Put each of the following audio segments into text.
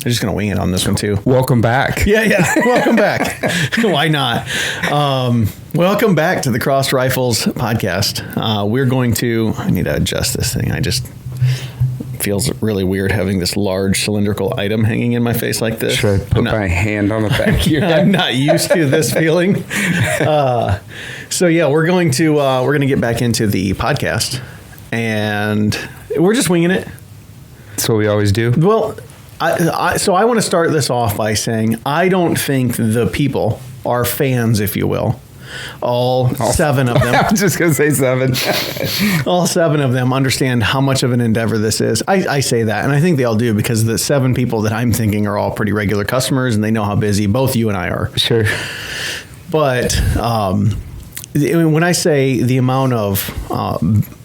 just going to wing it on this one too. Welcome back. Yeah. Welcome back. Why not? Welcome back to the Crossed Rifles podcast. I need to adjust this thing. Feels really weird having this large cylindrical item hanging in my face like this. Should I put my hand on the back of your head? I'm not used to this feeling. We're going to get back into the podcast, and we're just winging it. That's what we always do. Well, I want to start this off by saying I don't think the people, our fans, if you will, all 7 of them. I was just going to say 7. All 7 of them understand how much of an endeavor this is. I say that, and I think they all do, because the 7 people that I'm thinking are all pretty regular customers, and they know how busy both you and I are. Sure. But when I say the amount of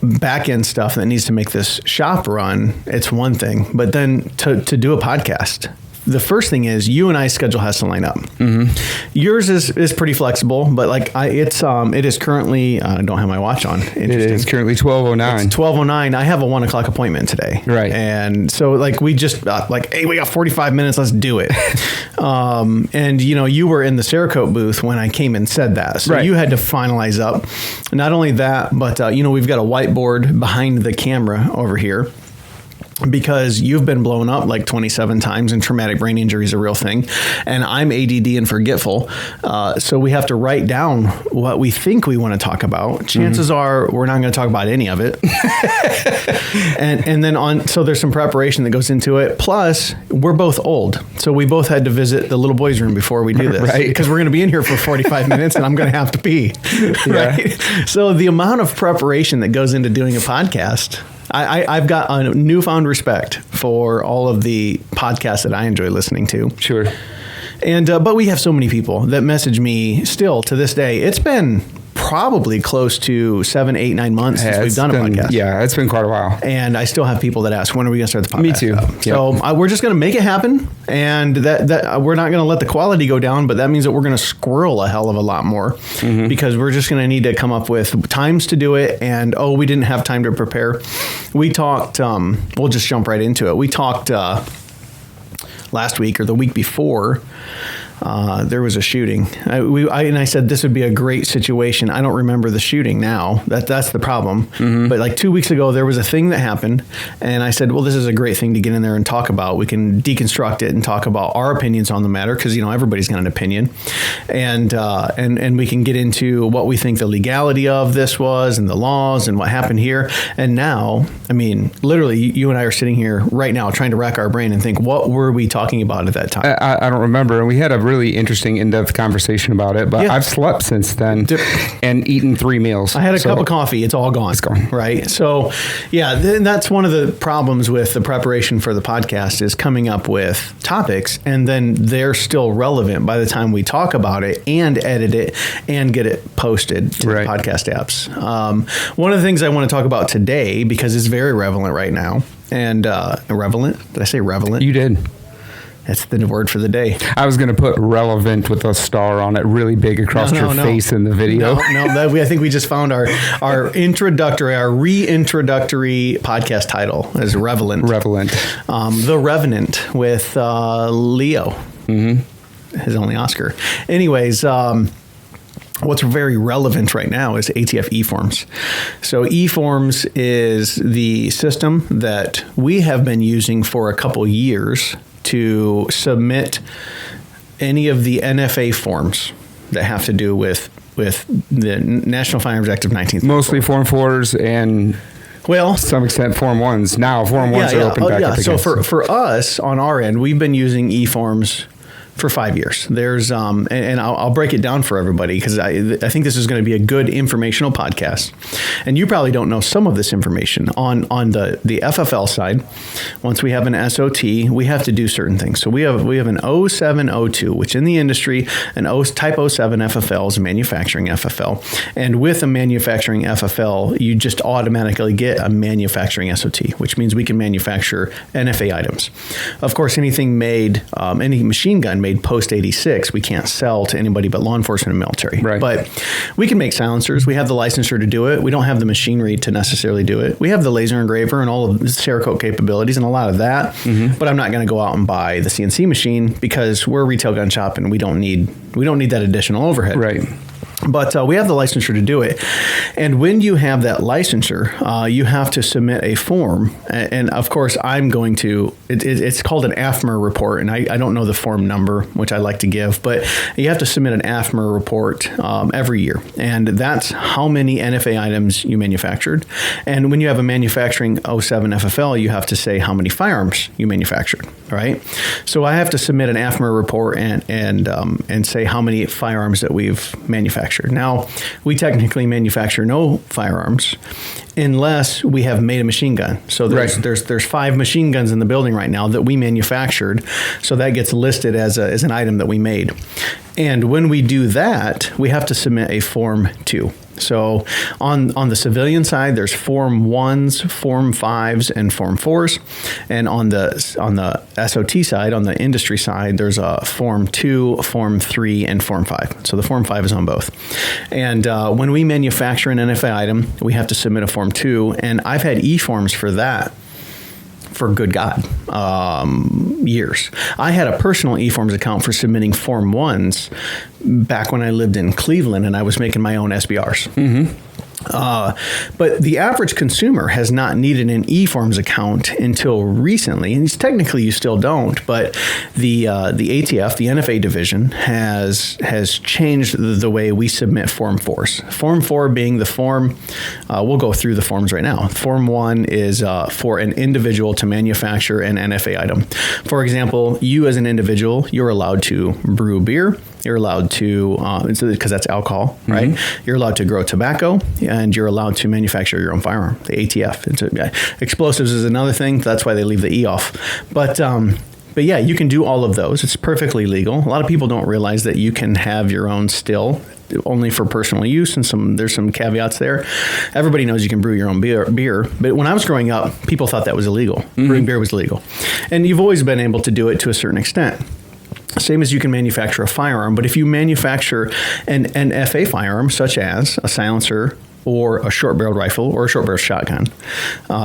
back-end stuff that needs to make this shop run, it's one thing. But then to do a podcast, the first thing is you and I's schedule has to line up. Mm-hmm. Yours is pretty flexible, but it is currently, I don't have my watch on. It is currently 12:09. It's 12:09. I have a 1 o'clock appointment today. Right. And so we just hey, we got 45 minutes. Let's do it. And you were in the Cerakote booth when I came and said that. So You had to finalize up. Not only that, but we've got a whiteboard behind the camera over here, because you've been blown up like 27 times and traumatic brain injury is a real thing. And I'm ADD and forgetful. So we have to write down what we think we want to talk about. Chances are we're not going to talk about any of it. and then so there's some preparation that goes into it. Plus, we're both old. So we both had to visit the little boys' room before we do this. Right. Because we're going to be in here for 45 minutes and I'm going to have to pee. Right. So the amount of preparation that goes into doing a podcast, I've got a newfound respect for all of the podcasts that I enjoy listening to. Sure. And but we have so many people that message me still to this day. It's been probably close to 7, 8, 9 months since we've done a podcast. Yeah, it's been quite a while. And I still have people that ask, when are we going to start the podcast? Me too. Yep. So we're just going to make it happen. And that we're not going to let the quality go down, but that means that we're going to squirrel a hell of a lot more, because we're just going to need to come up with times to do it. And, we didn't have time to prepare. We talked, we'll just jump right into it. We talked last week or the week before. There was a shooting. I said this would be a great situation. I don't remember the shooting now. That's the problem. Mm-hmm. But like 2 weeks ago, there was a thing that happened, and I said, well, this is a great thing to get in there and talk about. We can deconstruct it and talk about our opinions on the matter, because everybody's got an opinion, and we can get into what we think the legality of this was and the laws and what happened here. And now, literally, you and I are sitting here right now trying to rack our brain and think, what were we talking about at that time? I don't remember, and we had a really interesting in-depth conversation about it, but I've slept since then and eaten 3 meals. I had a cup of coffee. It's all gone. It's gone. Right. So that's one of the problems with the preparation for the podcast, is coming up with topics, and then they're still relevant by the time we talk about it and edit it and get it posted to the podcast apps. One of the things I want to talk about today, because it's very relevant right now, and relevant. Did I say relevant? You did. That's the word for the day. I was going to put relevant with a star on it really big across your face in the video. I think we just found our reintroductory podcast title is Revelant. Revelant. The Revenant with Leo. Mm-hmm. His only Oscar. Anyways, what's very relevant right now is ATF eForms. So eForms is the system that we have been using for a couple years to submit any of the NFA forms that have to do with the National Firearms Act of 1934. Mostly Form 4s and, to some extent, Form 1s. Now, Form 1s are open back up again. So for us, on our end, we've been using eForms for 5 years. There's and I'll break it down for everybody, because I think this is going to be a good informational podcast. And you probably don't know some of this information on the FFL side. Once we have an SOT, we have to do certain things. So we have an 0702, which in the industry, type 07 FFL is a manufacturing FFL. And with a manufacturing FFL, you just automatically get a manufacturing SOT, which means we can manufacture NFA items. Of course, anything made, any machine gun made post 86, we can't sell to anybody but law enforcement and military. Right. But we can make silencers. We have the licensure to do it. We don't have the machinery to necessarily do it. We have the laser engraver and all of the Cerakote capabilities and a lot of that. But I'm not going to go out and buy the CNC machine because we're a retail gun shop and we don't need that additional overhead. Right. But we have the licensure to do it. And when you have that licensure, you have to submit a form. And of course, I'm going to, it's called an AFMR report. And I don't know the form number, which I like to give, but you have to submit an AFMR report every year. And that's how many NFA items you manufactured. And when you have a manufacturing 07 FFL, you have to say how many firearms you manufactured, right? So I have to submit an AFMR report and say how many firearms that we've manufactured. Now, we technically manufacture no firearms unless we have made a machine gun. So there's 5 machine guns in the building right now that we manufactured. So that gets listed as an item that we made. And when we do that, we have to submit a Form 2. So on the civilian side, there's Form 1s, Form 5s, and Form 4s. And on the SOT side, on the industry side, there's a Form 2, Form 3, and Form 5. So the Form 5 is on both. And when we manufacture an NFA item, we have to submit a Form 2. And I've had E-forms for that for good God, years. I had a personal eForms account for submitting Form 1s back when I lived in Cleveland and I was making my own SBRs. But the average consumer has not needed an eForms account until recently, and technically you still don't. But the ATF, the NFA division, has changed the way we submit Form 4s. Form 4 being the form, we'll go through the forms right now. Form 1 is for an individual to manufacture an NFA item. For example, you as an individual, you're allowed to brew beer. You're allowed to, because that's alcohol, right? You're allowed to grow tobacco, and you're allowed to manufacture your own firearm, the ATF. Explosives is another thing. That's why they leave the E off. But yeah, you can do all of those. It's perfectly legal. A lot of people don't realize that you can have your own still only for personal use, and there's some caveats there. Everybody knows you can brew your own beer, but when I was growing up, people thought that was illegal. Brewing beer was illegal. And you've always been able to do it to a certain extent. Same as you can manufacture a firearm, but if you manufacture an FA firearm, such as a silencer or a short-barreled rifle or a short-barreled shotgun,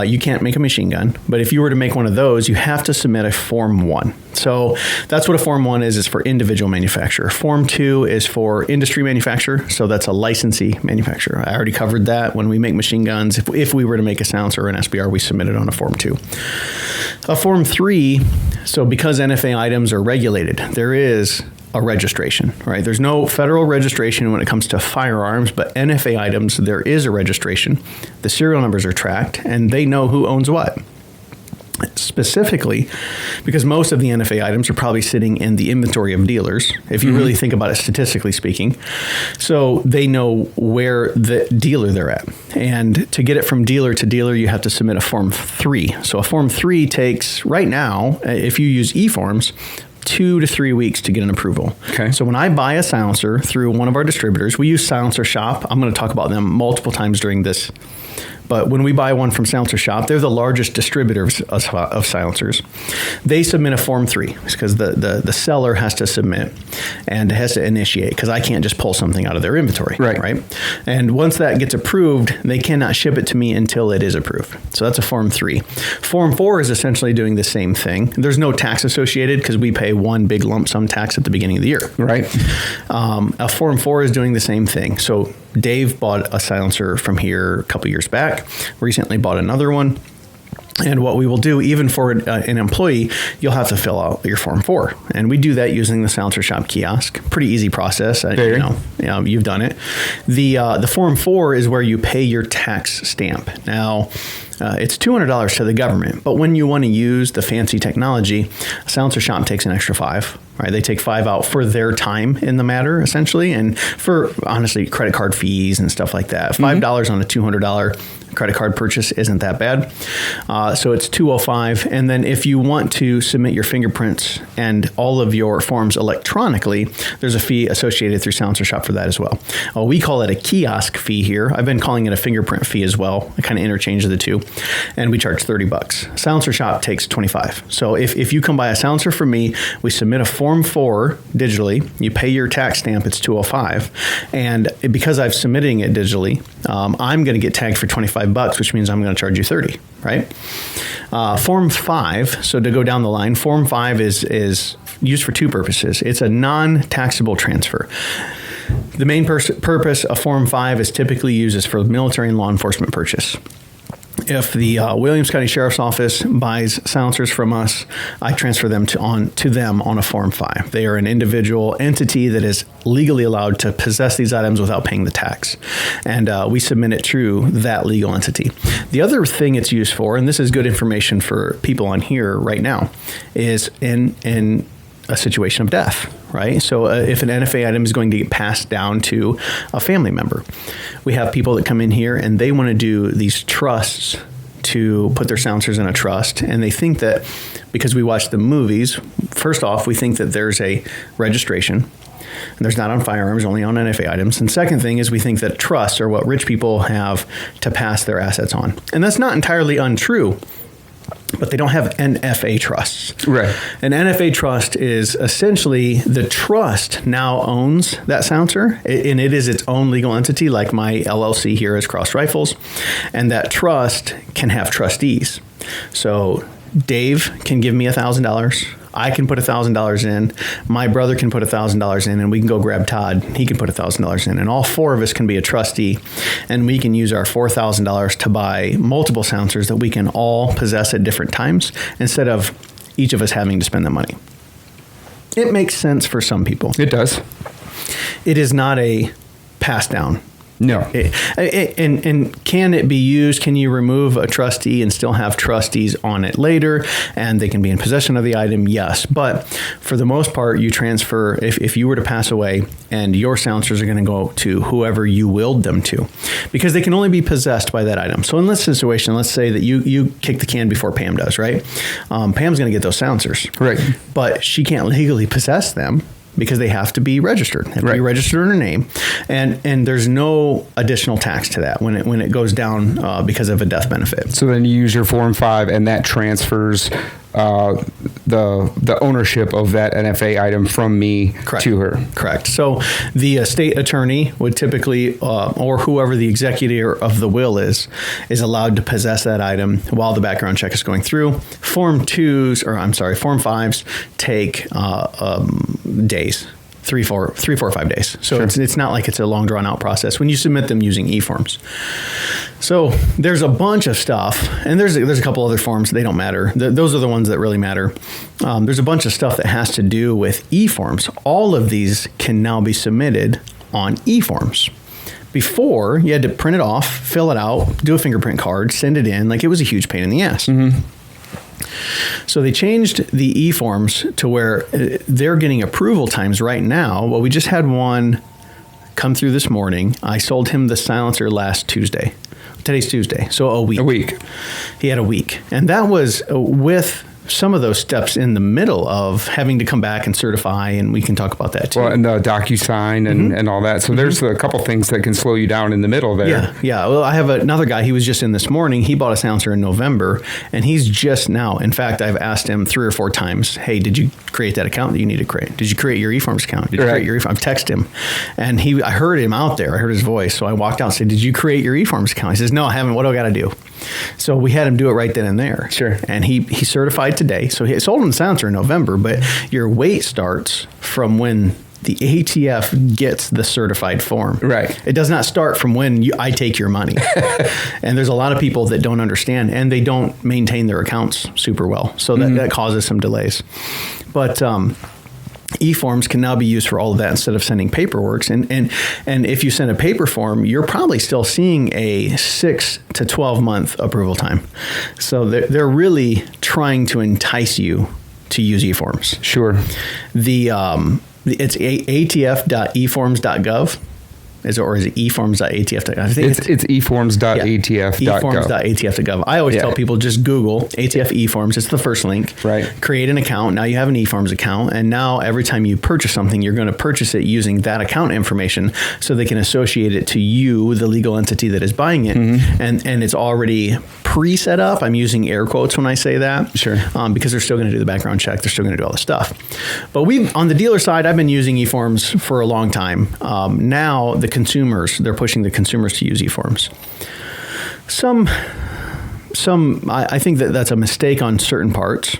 you can't make a machine gun. But if you were to make one of those, you have to submit a Form 1. So that's what a Form 1 is for individual manufacturer. Form 2 is for industry manufacturer, so that's a licensee manufacturer. I already covered that. When we make machine guns, if we were to make a silencer or an SBR, we submit it on a Form 2. A Form 3, so because NFA items are regulated, there is a registration, right? There's no federal registration when it comes to firearms, but NFA items, there is a registration. The serial numbers are tracked, and they know who owns what. Specifically, because most of the NFA items are probably sitting in the inventory of dealers, if you really think about it statistically speaking. So they know where the dealer they're at. And to get it from dealer to dealer, you have to submit a Form 3. So a Form 3 takes, right now, if you use eForms, 2 to 3 weeks to get an approval. Okay. So when I buy a silencer through one of our distributors, we use Silencer Shop. I'm going to talk about them multiple times during this. But when we buy one from Silencer Shop, they're the largest distributor of silencers. They submit a Form 3 because the seller has to submit and has to initiate, because I can't just pull something out of their inventory. Right. And once that gets approved, they cannot ship it to me until it is approved. So that's a Form 3. Form 4 is essentially doing the same thing. There's no tax associated because we pay one big lump sum tax at the beginning of the year. Right. A Form 4 is doing the same thing. So Dave bought a silencer from here a couple years back, recently bought another one. And what we will do, even for an employee, you'll have to fill out your Form 4. And we do that using the Silencer Shop kiosk. Pretty easy process. You've done it. The Form 4 is where you pay your tax stamp. Now, it's $200 to the government, but when you want to use the fancy technology, Silencer Shop takes an extra $5. Right, they take $5 out for their time in the matter, essentially, and for honestly credit card fees and stuff like that. $5 on a $200 credit card purchase isn't that bad. So it's $205, and then if you want to submit your fingerprints and all of your forms electronically, there's a fee associated through Silencer Shop for that as well. We call it a kiosk fee here. I've been calling it a fingerprint fee as well. I kind of interchange the two. and we charge $30. Silencer shop takes $25. So if you come buy a silencer from me, we submit a Form 4 digitally. You pay your tax stamp, it's $205, and because I'm submitting it digitally, I'm going to get tagged for $25, which means I'm going to charge you $30. Right? Form 5. So to go down the line, Form 5 is used for two purposes. It's a non-taxable transfer. The main purpose of Form 5 is typically used for military and law enforcement purchase. If the Williams County Sheriff's Office buys silencers from us, I transfer them to them on a Form 5. They are an individual entity that is legally allowed to possess these items without paying the tax. And we submit it through that legal entity. The other thing it's used for, and this is good information for people on here right now, is in a situation of death, right? So if an NFA item is going to get passed down to a family member, we have people that come in here and they want to do these trusts to put their silencers in a trust. And they think that because we watch the movies, first off, we think that there's a registration. And there's not on firearms, only on NFA items. And second thing is we think that trusts are what rich people have to pass their assets on. And that's not entirely untrue. But they don't have NFA trusts. Right. An NFA trust is essentially the trust now owns that silencer, and it is its own legal entity, like my LLC here is Cross Rifles, and that trust can have trustees. So Dave can give me $1,000. I can put $1,000 in. My brother can put $1,000 in, and we can go grab Todd. He can put $1,000 in, and all four of us can be a trustee, and we can use our $4,000 to buy multiple silencers that we can all possess at different times instead of each of us having to spend the money. It makes sense for some people. It does. It is not a pass down. No. And can it be used? Can you remove a trustee and still have trustees on it later and they can be in possession of the item? Yes. But for the most part, you transfer, if you were to pass away and your silencers are going to go to whoever you willed them to, because they can only be possessed by that item. So in this situation, let's say that you kick the can before Pam does, right? Pam's going to get those silencers. Right. But she can't legally possess them, because they have to be registered. They have to be registered in her name. And there's no additional tax to that when it goes down because of a death benefit. So then you use your Form 5 and that transfers the ownership of that NFA item from me to her. Correct. So the state attorney would typically, or whoever the executor of the will is allowed to possess that item while the background check is going through. Form 5s take days. 3, 4, 5 days. So it's not like it's a long drawn out process when you submit them using e-forms. So there's a bunch of stuff, and there's a couple other forms. They don't matter. Those are the ones that really matter. There's a bunch of stuff that has to do with e-forms. All of these can now be submitted on e-forms. Before, you had to print it off, fill it out, do a fingerprint card, send it in. Like, it was a huge pain in the ass. Mm-hmm. So they changed the e-forms to where they're getting approval times right now. Well, we just had one come through this morning. I sold him the silencer last Tuesday. Today's Tuesday, so a week. He had a week. And that was with some of those steps in the middle of having to come back and certify, and we can talk about that too. Well, and the DocuSign and all that. So there's a couple things that can slow you down in the middle there. Yeah. Well, I have another guy. He was just in this morning. He bought a silencer in November, and he's just now. In fact, I've asked him 3 or 4 times, hey, did you create that account that you need to create? Did you create your eForms account? Did you create your eForms? I've texted him, and I heard him out there. I heard his voice. So I walked out and said, did you create your eForms account? He says, no, I haven't. What do I got to do? So we had him do it right then and there. Sure. And he certified today. So he sold him the silencer in November, but your wait starts from when the ATF gets the certified form. Right. It does not start from when I take your money. And there's a lot of people that don't understand, and they don't maintain their accounts super well. So that causes some delays. But e-forms can now be used for all of that instead of sending paperwork. And if you send a paper form, you're probably still seeing a 6 to 12 month approval time. So they're really trying to entice you to use e-forms. Sure. It's atf.eforms.gov. or is it eforms.atf.gov? I think it's eforms.atf.gov. eforms.atf.gov. I always tell people just Google ATF eForms. It's the first link. Right. Create an account. Now you have an eForms account, and now every time you purchase something, you're going to purchase it using that account information, so they can associate it to you, the legal entity that is buying it, and it's already pre-set up. I'm using air quotes when I say that, sure, because they're still going to do the background check. They're still going to do all the stuff. But on the dealer side, I've been using eForms for a long time. Now the consumers, they're pushing the consumers to use eForms. I think that's a mistake on certain parts.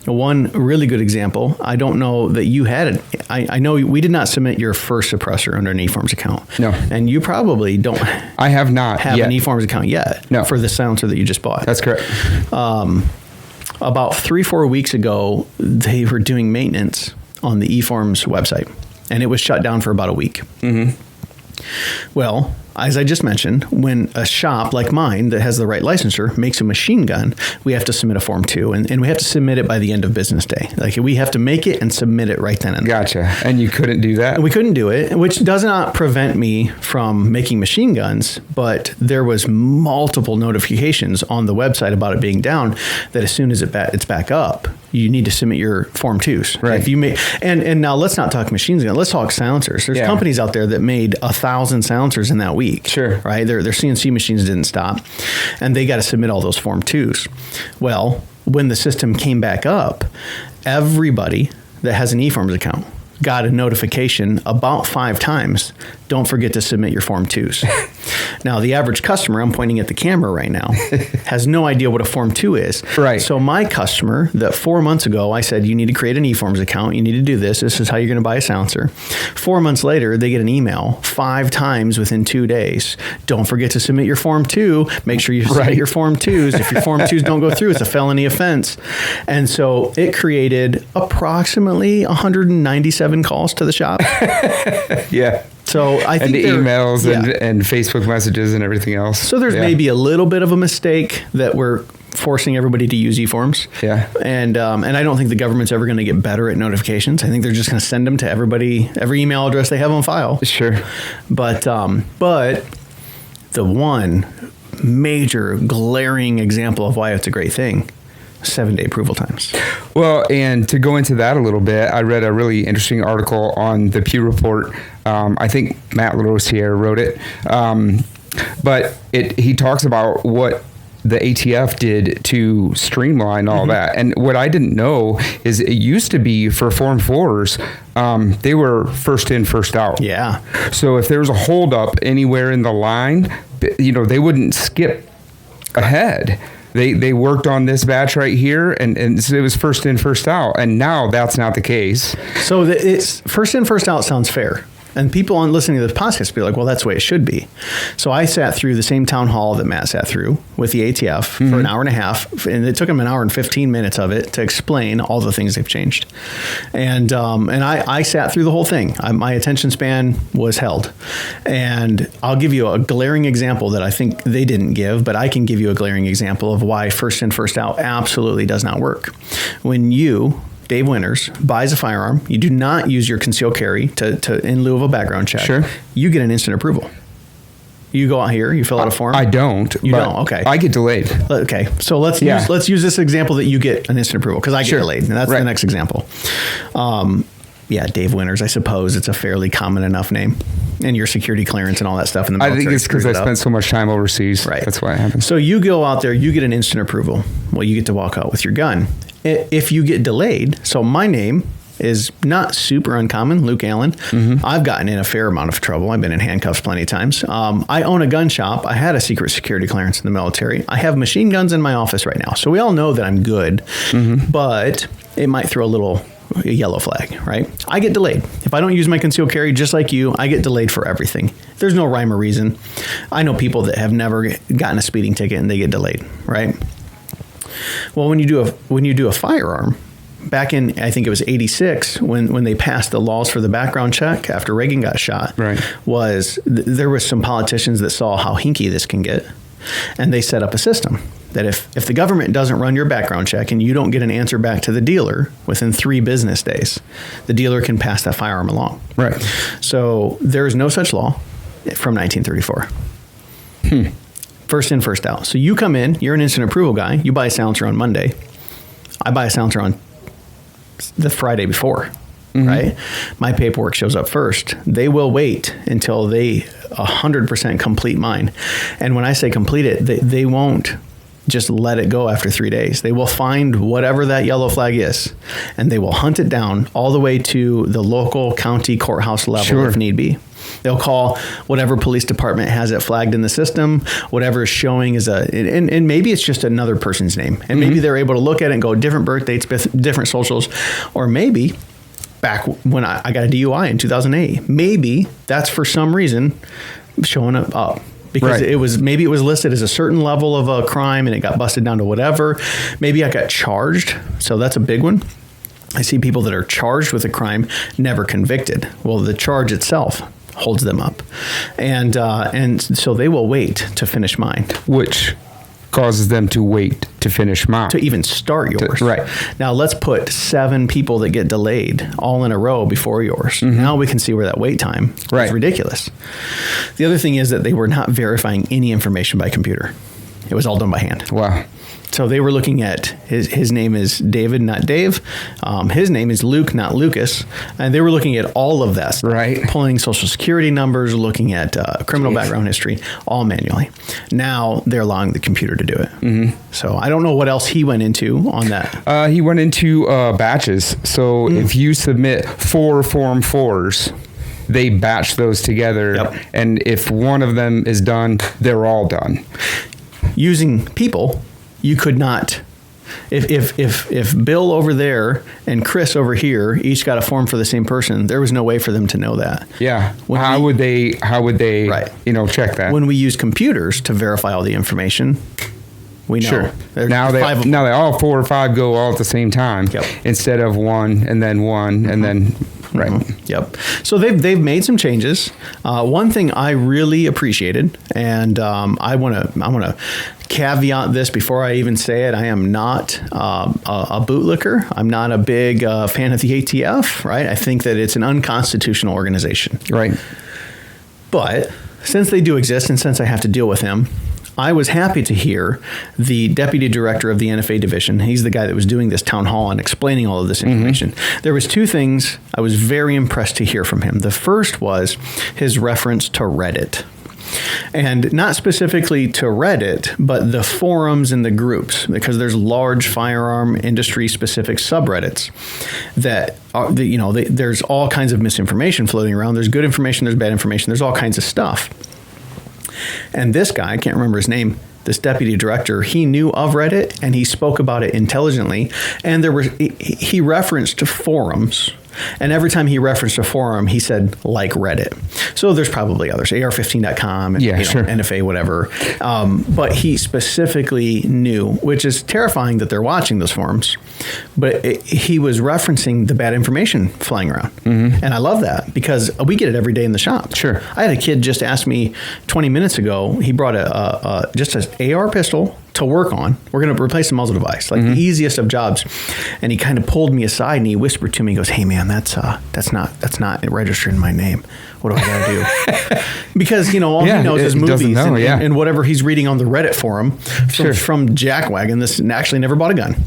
One really good example, I don't know that you had it. I know we did not submit your first suppressor under an eForms account. No. And you probably don't. I have not have yet. an eForms account yet. No. For the silencer that you just bought. That's correct. About 3-4 weeks ago, they were doing maintenance on the eForms website, and it was shut down for about a week. Mm-hmm. Well, as I just mentioned, when a shop like mine that has the right licensure makes a machine gun, we have to submit a Form 2, and we have to submit it by the end of business day. Like, we have to make it and submit it right then and there. Gotcha. And you couldn't do that? We couldn't do it, which does not prevent me from making machine guns, but there was multiple notifications on the website about it being down, that as soon as it's back up, you need to submit your Form 2s. Right. If you and now let's not talk machine guns. Let's talk silencers. There's companies out there that made 1,000 silencers in that week. Sure. Right. Their CNC machines didn't stop, and they got to submit all those Form 2s. Well, when the system came back up, everybody that has an eForms account got a notification about 5 times. Don't forget to submit your Form 2s. Now, the average customer, I'm pointing at the camera right now, has no idea what a Form 2 is. Right. So my customer that 4 months ago, I said, you need to create an eForms account. You need to do this. This is how you're going to buy a silencer. 4 months later, they get an email 5 times within 2 days. Don't forget to submit your Form 2. Make sure you submit your Form 2s. If your Form 2s don't go through, it's a felony offense. And so it created approximately 197 calls to the shop. Yeah. So I think the emails and Facebook messages and everything else. So there's maybe a little bit of a mistake that we're forcing everybody to use eForms. Yeah. And I don't think the government's ever going to get better at notifications. I think they're just going to send them to everybody, every email address they have on file. Sure. But the one major glaring example of why it's a great thing, 7-day approval times. Well, and to go into that a little bit, I read a really interesting article on the Pew Report. I think Matt LaRosiere wrote it. But he talks about what the ATF did to streamline all that. And what I didn't know is it used to be for Form 4s, they were first in, first out. Yeah. So if there was a holdup anywhere in the line, they wouldn't skip ahead. They worked on this batch right here, and so it was first in, first out. And now that's not the case. So it's first in, first out sounds fair. And people on listening to this podcast be like, well, that's the way it should be. So I sat through the same town hall that Matt sat through with the ATF for an hour and a half. And it took him an hour and 15 minutes of it to explain all the things they've changed. And I sat through the whole thing. My attention span was held. And I'll give you a glaring example that I think they didn't give, but I can give you a glaring example of why first in, first out absolutely does not work. When you, Dave Winters, buys a firearm, you do not use your concealed carry to in lieu of a background check. Sure. You get an instant approval. You go out here, you fill out a form. I don't. You don't. Okay. I get delayed. Okay. So let's use this example that you get an instant approval, because I get delayed, and that's the next example. Dave Winters. I suppose it's a fairly common enough name, and your security clearance and all that stuff in the military. I think it's because I spent so much time overseas. Right. That's why it happens. So you go out there, you get an instant approval. Well, you get to walk out with your gun. If you get delayed, so my name is not super uncommon, Luke Allen. I've gotten in a fair amount of trouble. I've been in handcuffs plenty of times. I own a gun shop. I had a secret security clearance in the military. I have machine guns in my office right now. So we all know that I'm good, but it might throw a yellow flag, right? I get delayed. If I don't use my concealed carry, just like you, I get delayed for everything. There's no rhyme or reason. I know people that have never gotten a speeding ticket and they get delayed, right? Well, when you do a firearm, back in, I think it was 86, when they passed the laws for the background check after Reagan got shot, there was some politicians that saw how hinky this can get, and they set up a system that if the government doesn't run your background check and you don't get an answer back to the dealer within 3 business days, the dealer can pass that firearm along. Right. So there is no such law. from 1934. First in, first out. So you come in, you're an instant approval guy. You buy a silencer on Monday. I buy a silencer on the Friday before, right? My paperwork shows up first. They will wait until they 100% complete mine. And when I say complete it, they won't just let it go after 3 days. They will find whatever that yellow flag is, and they will hunt it down all the way to the local county courthouse level if need be. They'll call whatever police department has it flagged in the system, whatever is showing is and maybe it's just another person's name. And maybe they're able to look at it and go different birth dates, different socials, or maybe back when I got a DUI in 2008, maybe that's for some reason showing up. Because it was listed as a certain level of a crime and it got busted down to whatever. Maybe I got charged. So that's a big one. I see people that are charged with a crime, never convicted. Well, the charge itself holds them up. And so they will wait to finish mine. Which causes them to wait to finish mine. To even start yours. Right. Now let's put 7 people that get delayed all in a row before yours. Now we can see where that wait time is ridiculous. The other thing is that they were not verifying any information by computer. It was all done by hand. Wow. So they were looking at his name is David, not Dave. His name is Luke, not Lucas. And they were looking at all of that stuff, pulling social security numbers, looking at criminal background history, all manually. Now they're allowing the computer to do it. So I don't know what else he went into on that. He went into batches. So if you submit 4 Form 4s, they batch those together. And if one of them is done, they're all done. Using people, you could not. If Bill over there and Chris over here each got a form for the same person, there was no way for them to know that. Yeah. How would they check that? When we use computers to verify all the information, we know. Sure. Now they all 4 or 5 go all at the same time instead of one and then one and then. Yep. So they've made some changes. One thing I really appreciated, and I want to caveat this before I even say it. I am not a bootlicker. I'm not a big fan of the ATF. Right. I think that it's an unconstitutional organization. Right. But since they do exist, and since I have to deal with them, I was happy to hear the deputy director of the NFA division. He's the guy that was doing this town hall and explaining all of this information. There was 2 things I was very impressed to hear from him. The first was his reference to Reddit. And not specifically to Reddit, but the forums and the groups, because there's large firearm industry specific subreddits that are, there's all kinds of misinformation floating around. There's good information, there's bad information, there's all kinds of stuff. And this guy, I can't remember his name, this deputy director, he knew of Reddit and he spoke about it intelligently. And he referenced forums. And every time he referenced a forum, he said, like Reddit. So there's probably others, AR15.com, and, NFA, whatever. But he specifically knew, which is terrifying that they're watching those forums. But he was referencing the bad information flying around. And I love that because we get it every day in the shop. Sure. I had a kid just ask me 20 minutes ago, he brought just an AR pistol to work on. We're going to replace the muzzle device, like the easiest of jobs. And he kind of pulled me aside and he whispered to me, he goes, "Hey man, that's not registered in my name. What do I got to do?" Because, all he knows is movies and whatever he's reading on the Reddit forum from Jackwagon. This actually never bought a gun.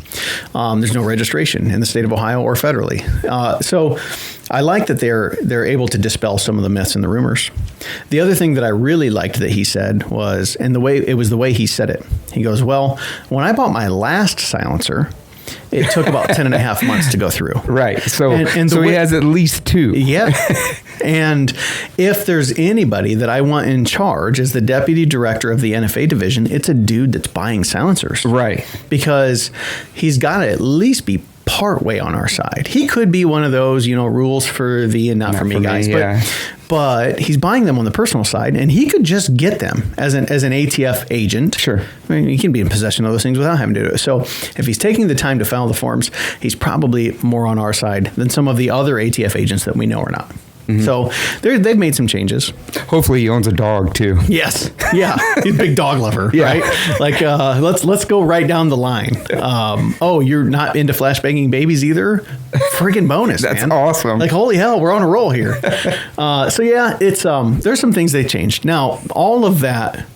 There's no registration in the state of Ohio or federally. So I like that they're able to dispel some of the myths and the rumors. The other thing that I really liked that he said was, and the way he said it. He goes, "Well, when I bought my last silencer, it took about 10 and a half months to go through." Right. So he has at least 2. Yeah. And if there's anybody that I want in charge as the deputy director of the NFA division, it's a dude that's buying silencers. Right. Because he's got to at least be part way on our side. He could be one of those, rules for thee and not for me guys. But he's buying them on the personal side, and he could just get them as an ATF agent. Sure. I mean, he can be in possession of those things without having to do it. So if he's taking the time to file the forms, he's probably more on our side than some of the other ATF agents that we know are not. So they've made some changes. Hopefully he owns a dog too. Yes. Yeah. He's a big dog lover, Yeah. right? Like, let's go right down the line. Oh, you're not into flashbanging babies either? Friggin' bonus, That's man. awesome. Like, holy hell, we're on a roll here. So yeah, it's, there's some things they changed. Now, all of that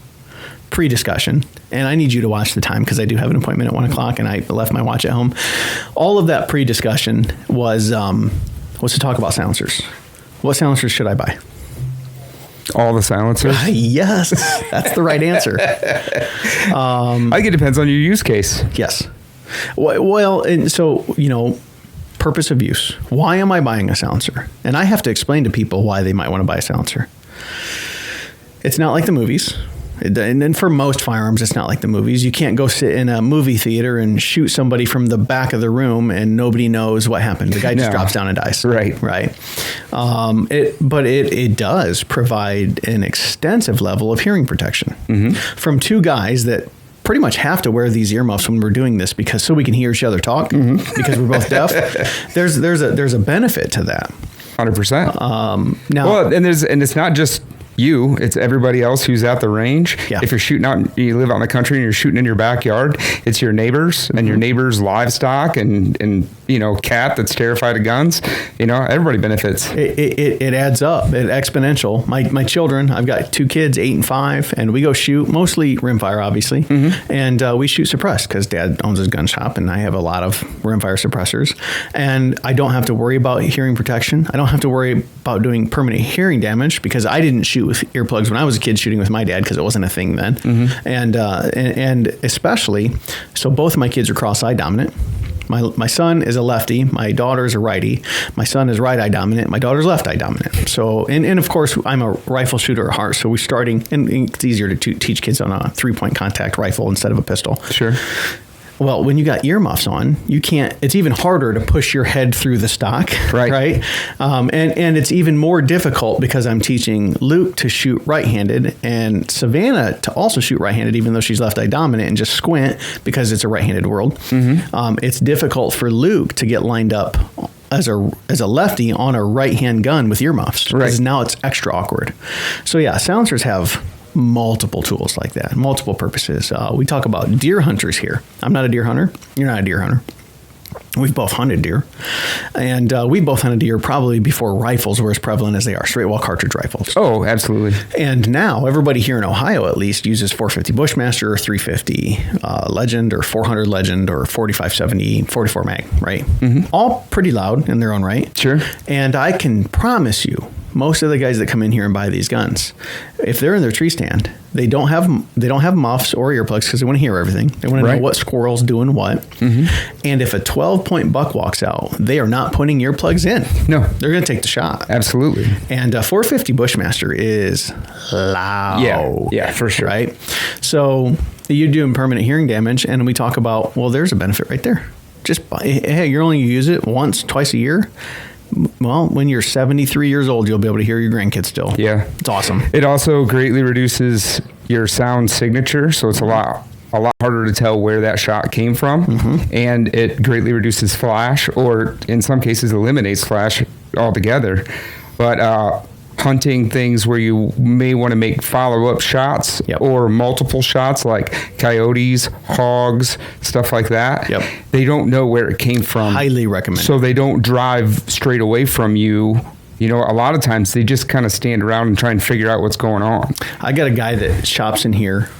pre-discussion, and I need you to watch the time because I do have an appointment at 1 o'clock and I left my watch at home. All of that pre-discussion was to talk about silencers. What silencers should I buy? All the silencers? Yes, that's the right answer. I think it depends on your use case. Yes. Well, and so, purpose of use. Why am I buying a silencer? And I have to explain to people why they might want to buy a silencer. It's not like the movies. And then for most firearms, it's not like the movies. You can't go sit in a movie theater and shoot somebody from the back of the room and nobody knows what happened. The guy just drops down and dies. Right. But it does provide an extensive level of hearing protection from two guys that pretty much have to wear these earmuffs when we're doing this so we can hear each other talk because we're both deaf. There's a benefit to that. 100%. Now, well, and it's not just you, it's everybody else who's at the range. Yeah. If you're shooting out, you live out in the country and you're shooting in your backyard, it's your neighbors and your neighbors' livestock and cat that's terrified of guns. Everybody benefits. It adds up. It's exponential. My children, I've got 2 kids, 8 and 5, and we go shoot mostly rimfire, obviously, and we shoot suppressed because Dad owns his gun shop, and I have a lot of rimfire suppressors, and I don't have to worry about hearing protection. I don't have to worry about doing permanent hearing damage because I didn't shoot with earplugs when I was a kid shooting with my dad because it wasn't a thing then, and especially so both of my kids are cross-eye dominant. My son is a lefty. My daughter is a righty. My son is right eye dominant. My daughter's left eye dominant. So, and of course, I'm a rifle shooter at heart. So we're starting, and it's easier to teach kids on a 3-point contact rifle instead of a pistol. Sure. Well, when you got earmuffs on, you can't. It's even harder to push your head through the stock, right? And it's even more difficult because I'm teaching Luke to shoot right-handed and Savannah to also shoot right-handed, even though she's left eye dominant and just squint because it's a right-handed world. It's difficult for Luke to get lined up as a lefty on a right-hand gun with earmuffs because now it's extra awkward. So yeah, silencers have multiple tools like that, multiple purposes. We talk about deer hunters here. I'm not a deer hunter. You're not a deer hunter. We've both hunted deer, and we both hunted deer probably before rifles were as prevalent as they are, straight wall cartridge rifles. Oh, absolutely. And now everybody here in Ohio at least uses 450 Bushmaster or 350 Legend or 400 Legend or 4570 44 mag, right? All pretty loud in their own right. Sure. And I can promise you, most of the guys that come in here and buy these guns, if they're in their tree stand, they don't have muffs or earplugs because they want to hear everything. They want to know what squirrel's doing what. And if a 12-point buck walks out, they are not putting earplugs in. No, they're going to take the shot. Absolutely. And 450 Bushmaster is loud. Yeah, for sure. Right. So you're doing permanent hearing damage, and we talk about, well, there's a benefit right there. Just hey, you're only going to use it once, twice a year. Well, when you're 73 years old, you'll be able to hear your grandkids still. Yeah. It's awesome. It also greatly reduces your sound signature, so it's a lot harder to tell where that shot came from, and it greatly reduces flash, or in some cases eliminates flash altogether. But hunting things where you may want to make follow-up shots or multiple shots like coyotes, hogs, stuff like that. They don't know where it came from. Highly recommend. So they don't drive straight away from you. A lot of times they just kind of stand around and try and figure out what's going on. I got a guy that shops in here.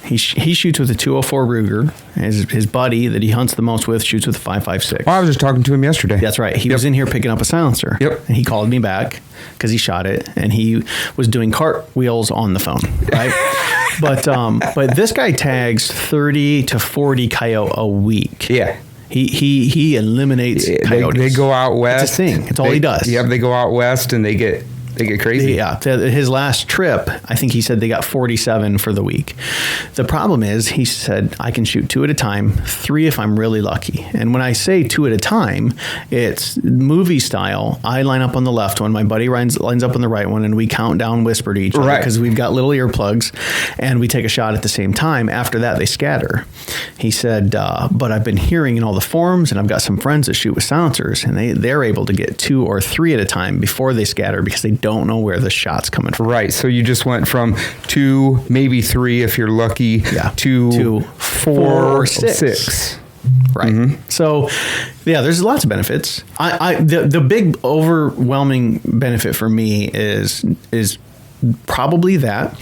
He shoots with a 204 Ruger. His buddy that he hunts the most with shoots with a 5.56. Well, I was just talking to him yesterday. That's right. He was in here picking up a silencer. And he called me back because he shot it, and he was doing cartwheels on the phone. Right. But this guy tags 30 to 40 coyote a week. Yeah. He eliminates coyotes. They go out west. It's a thing. It's all he does. Yeah, they go out west and they get They get crazy. Yeah. His last trip, I think he said they got 47 for the week. The problem is, he said, I can shoot 2 at a time, 3 if I'm really lucky. And when I say 2 at a time, it's movie style. I line up on the left one, my buddy lines up on the right one, and we count down, whisper to each other because we've got little earplugs, and we take a shot at the same time. After that, they scatter. He said, but I've been hearing in all the forums, and I've got some friends that shoot with silencers, and they're able to get 2 or 3 at a time before they scatter because they don't know where the shot's coming from. Right. So you just went from 2, maybe 3 if you're lucky, to 4 or 6. Right. Mm-hmm. So, yeah, there's lots of benefits. The big overwhelming benefit for me is probably that.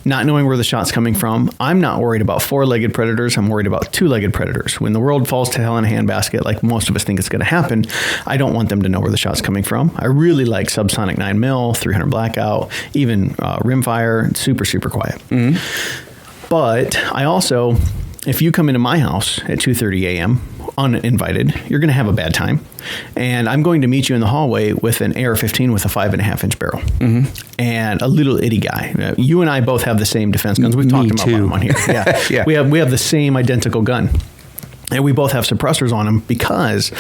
Not knowing where the shot's coming from. I'm not worried about 4-legged predators. I'm worried about 2-legged predators. When the world falls to hell in a handbasket, like most of us think it's going to happen, I don't want them to know where the shot's coming from. I really like subsonic 9mm, 300 blackout, even rimfire, super, super quiet. Mm-hmm. But I also, if you come into my house at 2:30 a.m., uninvited, you're going to have a bad time. And I'm going to meet you in the hallway with an AR-15 with a 5.5-inch barrel. Mm-hmm. And a little itty guy. You and I both have the same defense guns. We've talked about them on here. Yeah. Yeah. We have the same identical gun. And we both have suppressors on them because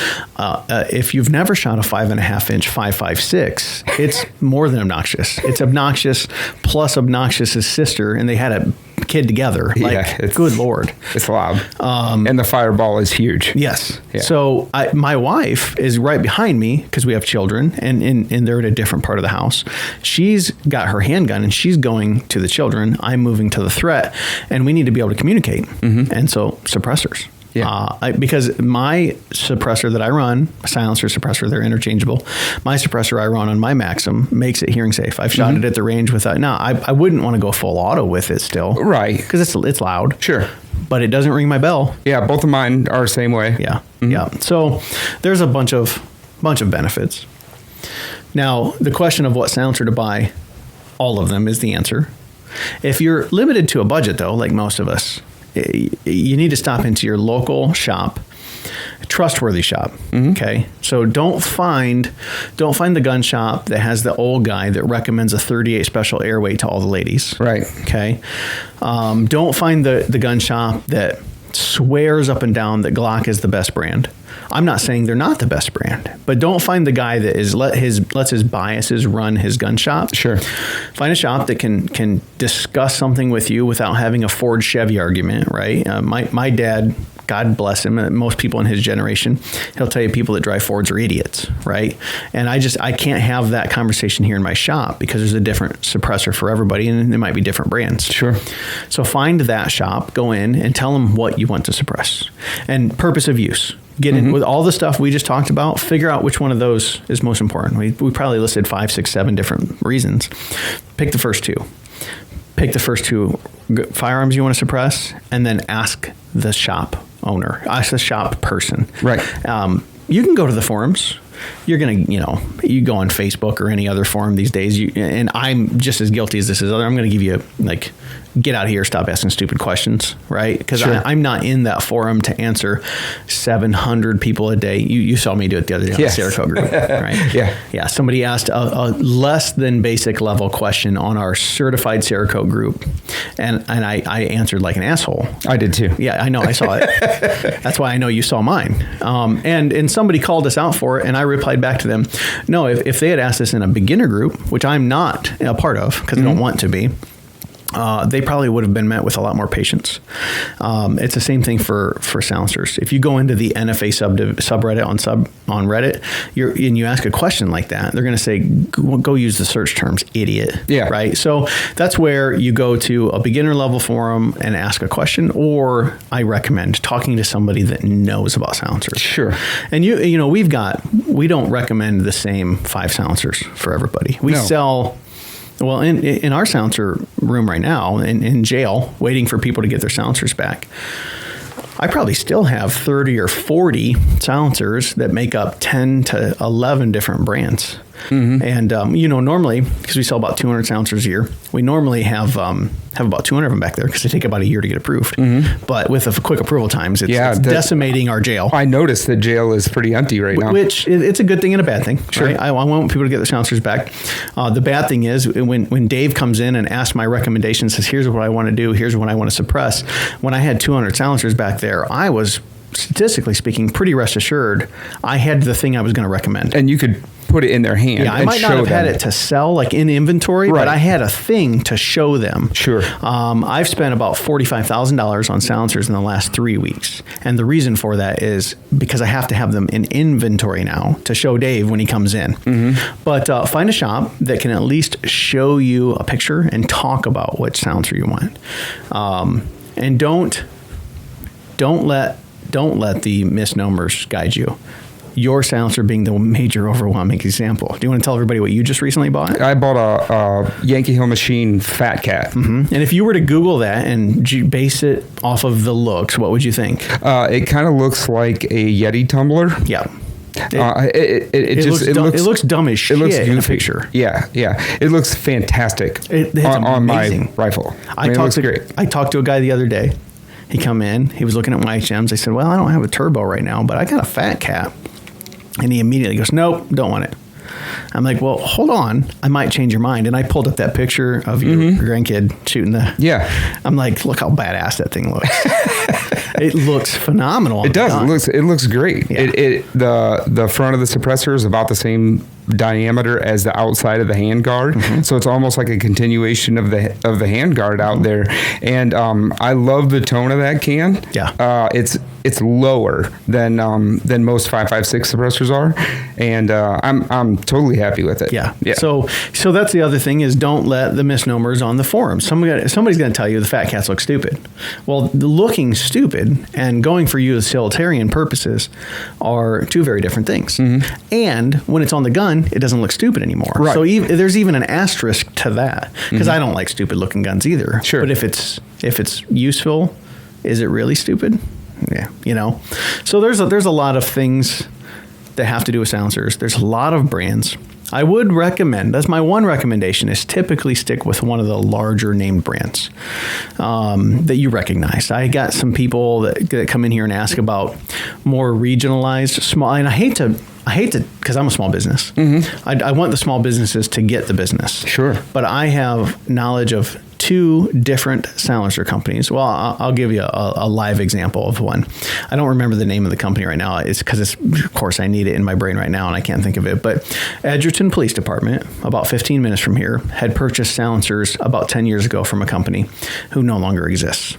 if you've never shot a 5.5-inch 5.56, it's more than obnoxious. It's obnoxious plus obnoxious's sister, and they had a kid together. Like, good Lord. It's loud. And the fireball is huge. Yes. Yeah. So my wife is right behind me because we have children, and they're at a different part of the house. She's got her handgun, and she's going to the children. I'm moving to the threat, and we need to be able to communicate. Mm-hmm. And so suppressors. Yeah. Because my suppressor that I run, silencer suppressor, they're interchangeable. My suppressor I run on my Maxim makes it hearing safe. I've shot it at the range without. Now, I wouldn't want to go full auto with it still. Right. Because it's loud. Sure. But it doesn't ring my bell. Yeah, both of mine are the same way. Yeah. Mm-hmm. Yeah. So there's a bunch of benefits. Now, the question of what silencer to buy, all of them is the answer. If you're limited to a budget, though, like most of us, you need to stop into your local shop, trustworthy shop. Mm-hmm. Okay. So don't find the gun shop that has the old guy that recommends a 38 special airweight to all the ladies. Right. Okay. Don't find the gun shop that swears up and down that Glock is the best brand. I'm not saying they're not the best brand, but don't find the guy that lets his biases run his gun shop. Sure. Find a shop that can discuss something with you without having a Ford Chevy argument, right? My dad, God bless him, most people in his generation, he'll tell you people that drive Fords are idiots, right? And I can't have that conversation here in my shop because there's a different suppressor for everybody, and there might be different brands. Sure. So find that shop, go in, and tell them what you want to suppress. And purpose of use. Get in with all the stuff we just talked about, figure out which one of those is most important. We probably listed 5, 6, 7 different reasons. Pick the first 2. Pick the first 2 firearms you want to suppress, and then ask the shop owner, ask the shop person. Right. You can go to the forums. You're going to, you go on Facebook or any other forum these days, and I'm just as guilty as this is other. I'm going to give you, like, get out of here, stop asking stupid questions, right? Because sure. I'm not in that forum to answer 700 people a day. You saw me do it the other day on the Cerakote group, right? Yeah. Somebody asked a less than basic level question on our certified Cerakote group, and I answered like an asshole. I did too. Yeah, I know. I saw it. That's why I know you saw mine. And somebody called us out for it, and I replied back to them, no, if they had asked this in a beginner group, which I'm not a part of because I don't want to be, they probably would have been met with a lot more patience. It's the same thing for silencers. If you go into the NFA subreddit on Reddit, and you ask a question like that, they're going to say, go use the search terms, idiot. Yeah. Right. So that's where you go to a beginner level forum and ask a question, or I recommend talking to somebody that knows about silencers. Sure. And we don't recommend the same 5 silencers for everybody. We sell. Well, in our silencer room right now, in jail, waiting for people to get their silencers back, I probably still have 30 or 40 silencers that make up 10 to 11 different brands. And normally, because we sell about 200 silencers a year, we normally have about 200 of them back there because they take about a year to get approved. But with a quick approval times, it's decimating our jail. I noticed that jail is pretty empty right now, which it's a good thing and a bad thing. Sure. Right? I want people to get their silencers back. The bad thing is when Dave comes in and asks my recommendations, says, here's what I want to do, here's what I want to suppress. When I had 200 silencers back there, I was, statistically speaking, pretty rest assured I had the thing I was going to recommend. And you could put it in their hand. Yeah, I might not have had it to sell like in inventory, but I had a thing to show them. Sure. I've spent about $45,000 on silencers in the last 3 weeks. And the reason for that is because I have to have them in inventory now to show Dave when he comes in. But find a shop that can at least show you a picture and talk about which silencer you want. And don't let the misnomers guide you. Your silencer being the major overwhelming example. Do you want to tell everybody what you just recently bought? I bought a Yankee Hill Machine Fat Cat. And if you were to Google that and base it off of the looks, what would you think? It kind of looks like a Yeti tumbler. Yeah. It looks dumb as shit in a picture. Yeah. It looks fantastic on my rifle. It looks great. I talked to a guy the other day. He come in. He was looking at my HMs. I said, well, I don't have a turbo right now, but I got a Fat Cat. And he immediately goes, nope, don't want it. I'm like, well, hold on. I might change your mind. And I pulled up that picture of your grandkid shooting the... Yeah. I'm like, look how badass that thing looks. It looks phenomenal. It does. It looks great. Yeah. The front of the suppressor is about the same diameter as the outside of the handguard, so it's almost like a continuation of the handguard out there. And I love the tone of that can. Yeah. It's lower than most 5.56 suppressors are, and I'm totally happy with it. Yeah. So that's the other thing is don't let the misnomers on the forums. Somebody's going to tell you the Fat Cats look stupid. Well, looking stupid and going for utilitarian purposes are two very different things. And when it's on the gun, it doesn't look stupid anymore. Right. So there's even an asterisk to that because I don't like stupid looking guns either. Sure. But if it's useful, is it really stupid? Yeah. So there's a lot of things that have to do with silencers. There's a lot of brands. I would recommend, that's my one recommendation, is typically stick with one of the larger named brands that you recognize. I got some people that come in here and ask about more regionalized small, and I hate to, because I'm a small business. I want the small businesses to get the business. Sure. But I have knowledge of two different silencer companies. Well, I'll give you a live example of one. I don't remember the name of the company right now. It's because of course, I need it in my brain right now and I can't think of it. But Edgerton Police Department, about 15 minutes from here, had purchased silencers about 10 years ago from a company who no longer exists.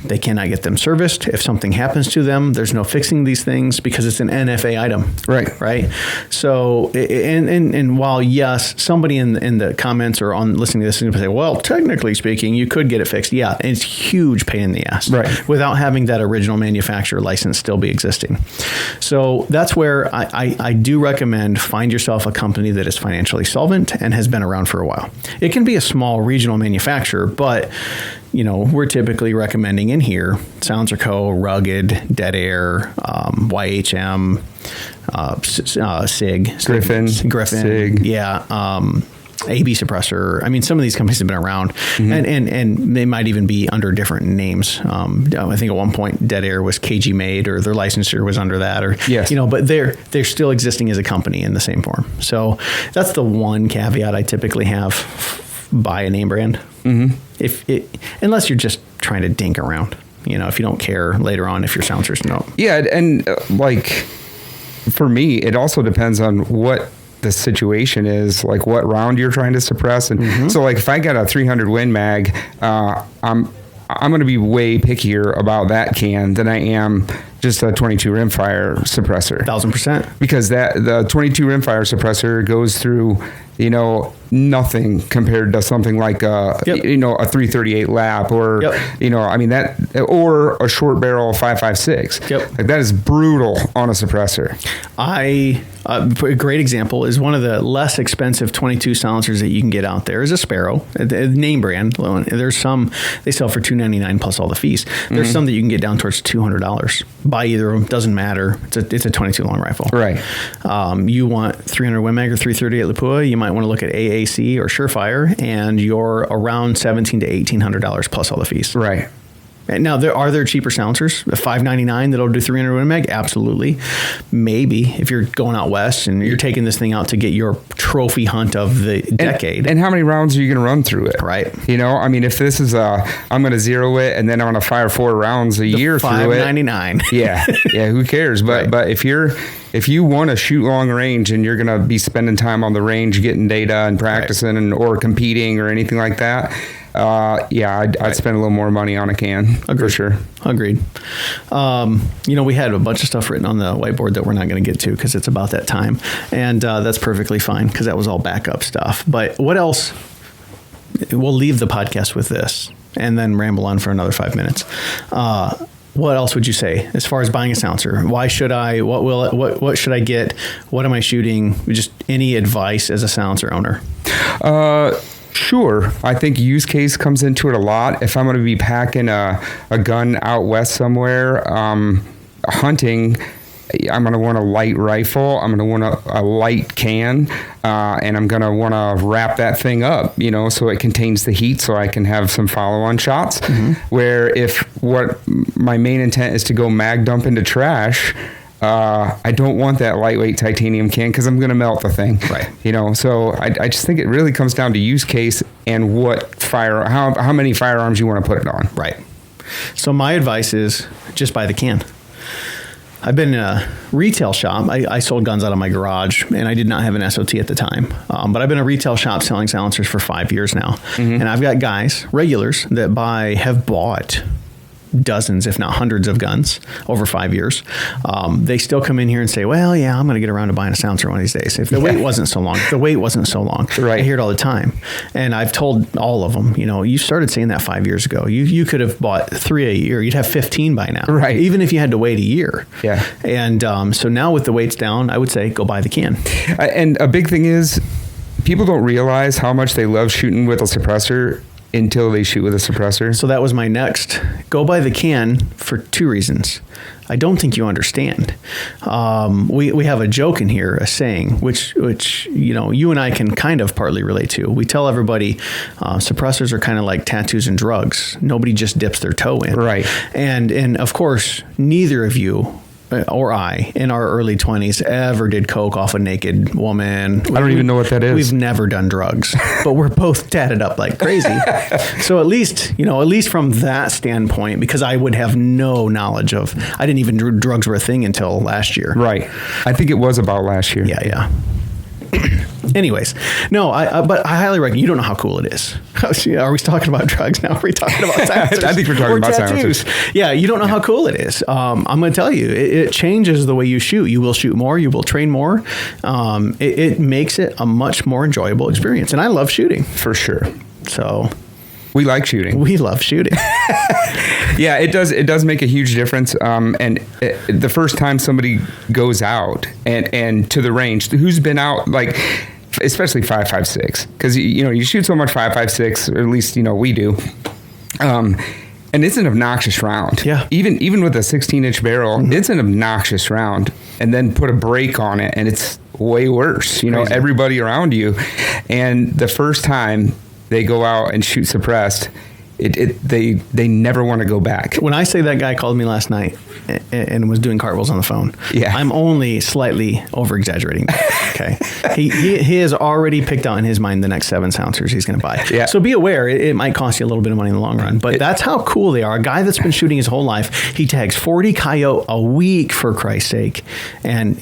They cannot get them serviced. If something happens to them, there's no fixing these things because it's an NFA item. Right. So, and while yes, somebody in the comments or on listening to this is going to say, well, technically speaking, you could get it fixed. Yeah, and it's huge pain in the ass. Right. Without having that original manufacturer license still be existing. So that's where I do recommend find yourself a company that is financially solvent and has been around for a while. It can be a small regional manufacturer, but we're typically recommending in here Silencer Co., Rugged, Dead Air, YHM, SIG, Griffin, SIG. Yeah, AB Suppressor. I mean, some of these companies have been around, and they might even be under different names. I think at one point Dead Air was KG Made, or their licensure was under that, or yes. But they're still existing as a company in the same form. So that's the one caveat I typically have. Buy a name brand. Unless you're just trying to dink around, if you don't care later on if your silencers know. Yeah. And for me, it also depends on what the situation is, like what round you're trying to suppress. And so like if I got a 300 Win Mag, I'm going to be way pickier about that can than I am just a 22 rimfire suppressor. 1,000%. Because the 22 rimfire suppressor goes through, nothing compared to something like a 338 lap or, or a short barrel 5.56. Yep. Like that is brutal on a suppressor. I A great example is one of the less expensive 22 silencers that you can get out there is a Sparrow, a name brand. There's some they sell for $299 plus all the fees. There's some that you can get down towards $200. Buy either of them, doesn't matter. It's a 22 long rifle. Right. You want 300 Win Mag or 330 at Lapua, you might want to look at AAC or Surefire, and you're around $1,700 to $1,800 plus all the fees. Right. And now, are there cheaper silencers? $599 that'll do 300 Win Mag? Absolutely. Maybe if you're going out west and you're taking this thing out to get your trophy hunt of the decade. And how many rounds are you going to run through it? Right. You know, I mean, if this is I'm going to zero it and then I'm going to fire 4 rounds a year through it. $599. Yeah. Who cares? But if you want to shoot long range and you're going to be spending time on the range, getting data and practicing or competing or anything like that, I'd spend a little more money on a can. Agreed. For sure. Agreed. We had a bunch of stuff written on the whiteboard that we're not going to get to because it's about that time. And that's perfectly fine because that was all backup stuff. But what else? We'll leave the podcast with this and then ramble on for another 5 minutes. What else would you say as far as buying a silencer? Why should I? What should I get? What am I shooting? Just any advice as a silencer owner? Sure. I think use case comes into it a lot. If I'm going to be packing a gun out west somewhere, hunting, I'm going to want a light rifle. I'm going to want a light can, and I'm going to want to wrap that thing up, so it contains the heat so I can have some follow-on shots. Mm-hmm. Where if what my main intent is to go mag dump into trash, I don't want that lightweight titanium can because I'm going to melt the thing. Right. So I just think it really comes down to use case and how many firearms you want to put it on. Right. So my advice is just buy the can. I've been in a retail shop. I sold guns out of my garage, and I did not have an SOT at the time. But I've been in a retail shop selling silencers for 5 years now. Mm-hmm. And I've got guys, regulars, that have bought dozens, if not hundreds of guns over 5 years. They still come in here and say, well, yeah, I'm going to get around to buying a silencer one of these days. If the wait wasn't so long. Right. I hear it all the time. And I've told all of them, you started saying that 5 years ago. You could have bought 3 a year. You'd have 15 by now. Right. Even if you had to wait a year. Yeah. And so now with the weights down, I would say go buy the can. And a big thing is people don't realize how much they love shooting with a suppressor until they shoot with a suppressor. So that was my next. Go buy the can for 2 reasons. I don't think you understand. We have a joke in here, a saying, which you and I can kind of partly relate to. We tell everybody suppressors are kind of like tattoos and drugs. Nobody just dips their toe in. Right. And of course, neither of you or I, in our early 20s, ever did coke off a naked woman. I don't even know what that is. We've never done drugs, but we're both tatted up like crazy. So at least from that standpoint, because I would have no knowledge of, I didn't even drugs were a thing until last year. Right. I think it was about last year. Yeah. Anyways, no, but I highly recommend. You don't know how cool it is. Are we talking about drugs now? Are we talking about silencers? I think we're talking about silencers. Yeah, you don't know how cool it is. I'm going to tell you, it changes the way you shoot. You will shoot more. You will train more. It makes it a much more enjoyable experience. And I love shooting. For sure. So we like shooting. We love shooting. Yeah, it does make a huge difference. The first time somebody goes out and to the range, who's been out, like, especially 5.56, because you shoot so much 5.56, or at least we do. And it's an obnoxious round. Yeah. Even with a 16-inch barrel, mm-hmm. It's an obnoxious round. And then put a brake on it, and it's way worse. Crazy. Everybody around you. And the first time they go out and shoot suppressed, they never want to go back. When I say that guy called me last night and was doing cartwheels on the phone, yeah. I'm only slightly over-exaggerating. Okay. He has already picked out in his mind the next 7 silencers he's going to buy. Yeah. So be aware, it might cost you a little bit of money in the long run, but that's how cool they are. A guy that's been shooting his whole life, he tags 40 coyote a week, for Christ's sake. And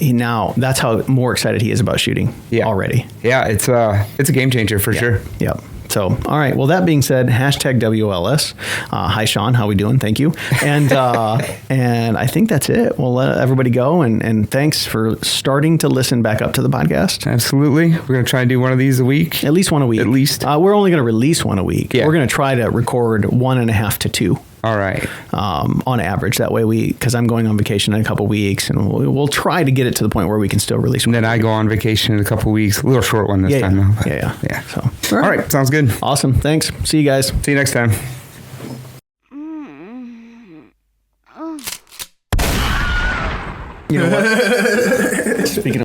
that's how more excited he is about shooting already. Yeah, it's a game changer for sure. Yep. So, all right. Well, that being said, #WLS. Hi, Sean. How we doing? Thank you. And I think that's it. We'll let everybody go. And thanks for starting to listen back up to the podcast. Absolutely. We're going to try and do one of these a week. At least one a week. At least. We're only going to release one a week. Yeah. We're going to try to record 1.5 to 2. All right. On average. That way because I'm going on vacation in a couple weeks, and we'll try to get it to the point where we can still release. And then I go on vacation in a couple weeks. A little short one this time, though. Yeah. So, all right. Sounds good. Awesome. Thanks. See you guys. See you next time. You know what? Speaking of